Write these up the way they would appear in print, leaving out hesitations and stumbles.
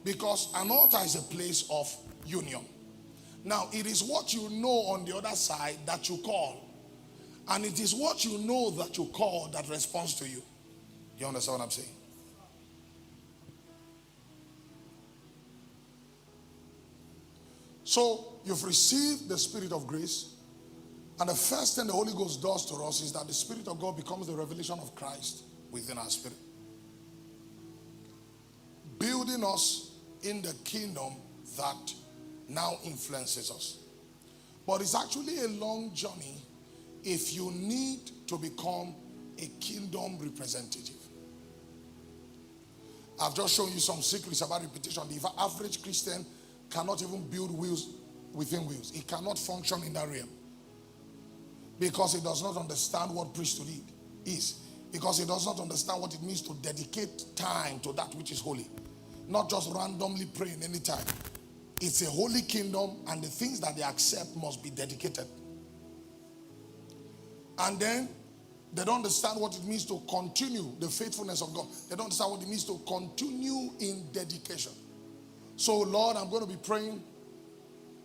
Because an altar is a place of union. Now, it is what you know on the other side that you call. And it is what you know that you call that responds to you. You understand what I'm saying? So, you've received the Spirit of grace. And the first thing the Holy Ghost does to us is that the Spirit of God becomes the revelation of Christ within our spirit, building us in the kingdom that now influences us. But it's actually a long journey if you need to become a kingdom representative. I've just shown you some secrets about repetition. The average Christian cannot even build wheels within wheels. It cannot function in that realm because it does not understand what priesthood is. Because it does not understand what it means to dedicate time to that which is holy. Not just randomly praying anytime. It's a holy kingdom, and the things that they accept must be dedicated. And then they don't understand what it means to continue the faithfulness of God. They don't understand what it means to continue in dedication. So, Lord, I'm going to be praying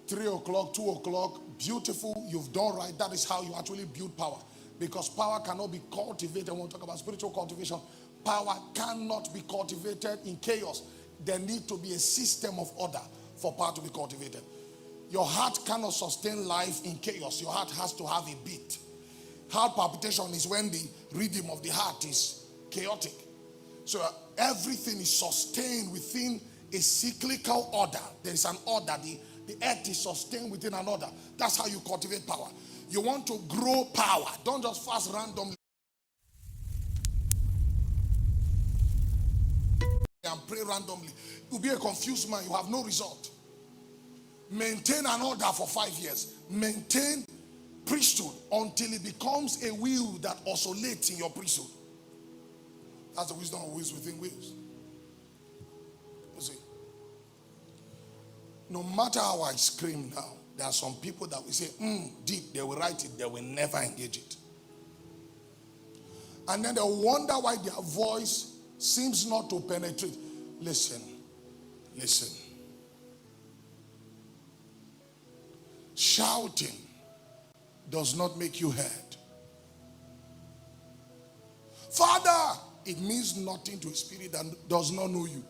3 o'clock, 2 o'clock. Beautiful, you've done right. That is how you actually build power. Because power cannot be cultivated. When we talk about spiritual cultivation, power cannot be cultivated in chaos. There needs to be a system of order for power to be cultivated. Your heart cannot sustain life in chaos. Your heart has to have a beat. Heart palpitation is when the rhythm of the heart is chaotic. So everything is sustained within a cyclical order. There is an order. The earth is sustained within an order. That's how you cultivate power. You want to grow power. Don't just fast randomly and pray randomly. You'll be a confused man. You have no result. Maintain an order for 5 years. Maintain priesthood until it becomes a will that oscillates in your priesthood. That's the wisdom of wheels within wheels. You see, no matter how I scream now, there are some people that will say, deep, they will write it, they will never engage it. And then they'll wonder why their voice seems not to penetrate. Listen. Shouting does not make you heard. Father, it means nothing to a spirit that does not know you.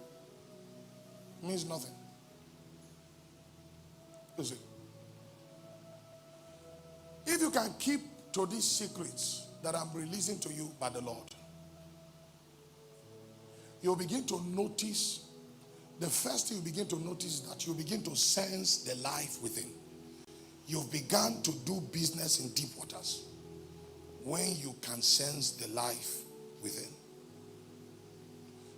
It means nothing. You see? If you can keep to these secrets that I'm releasing to you by the Lord, you'll begin to notice, the first thing you begin to notice is that you begin to sense the life within. You've begun to do business in deep waters when you can sense the life within.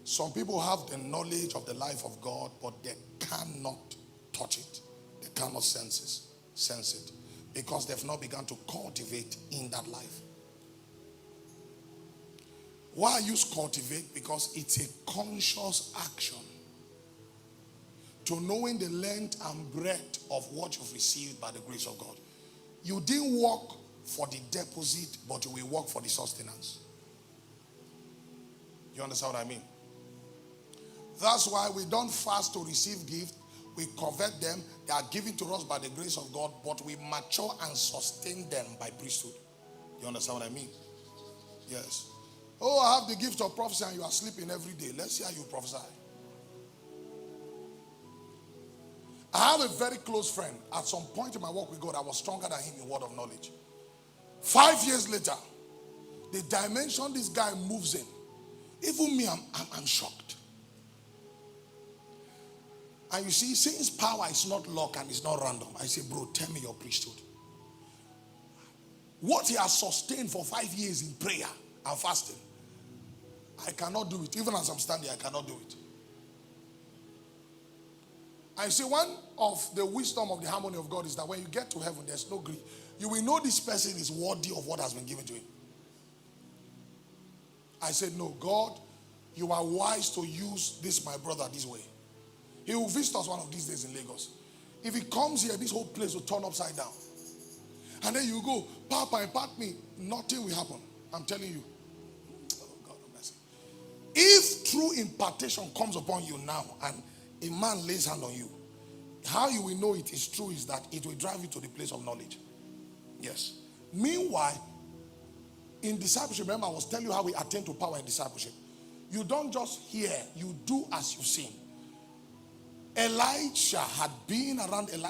Some people have the knowledge of the life of God, but they cannot touch it. They cannot sense it. Because they've not begun to cultivate in that life. Why I use cultivate? Because it's a conscious action to knowing the length and breadth of what you've received by the grace of God. You didn't work for the deposit, but you will work for the sustenance. You understand what I mean? That's why we don't fast to receive gifts. We covet them. They are given to us by the grace of God, but we mature and sustain them by priesthood. You understand what I mean? Yes. Oh, I have the gift of prophecy and you are sleeping every day. Let's see how you prophesy. I have a very close friend. At some point in my walk with God, I was stronger than him in word of knowledge. 5 years later, the dimension this guy moves in, even me, I'm shocked. And you see, since power is not luck and it's not random, I say, bro, tell me your priesthood. What he has sustained for 5 years in prayer and fasting, I cannot do it. Even as I'm standing, I cannot do it. I see one of the wisdom of the harmony of God is that when you get to heaven, there's no grief. You will know this person is worthy of what has been given to him. I said, no, God, you are wise to use this, my brother, this way. He will visit us one of these days in Lagos. If he comes here, this whole place will turn upside down. And then you go, Papa, impart me. Nothing will happen. I'm telling you. Oh, God have mercy. If true impartation comes upon you now and a man lays hand on you, how you will know it is true is that it will drive you to the place of knowledge. Yes. Meanwhile, in discipleship, remember I was telling you how we attain to power in discipleship. You don't just hear, you do as you've seen. Elijah had been around Elijah.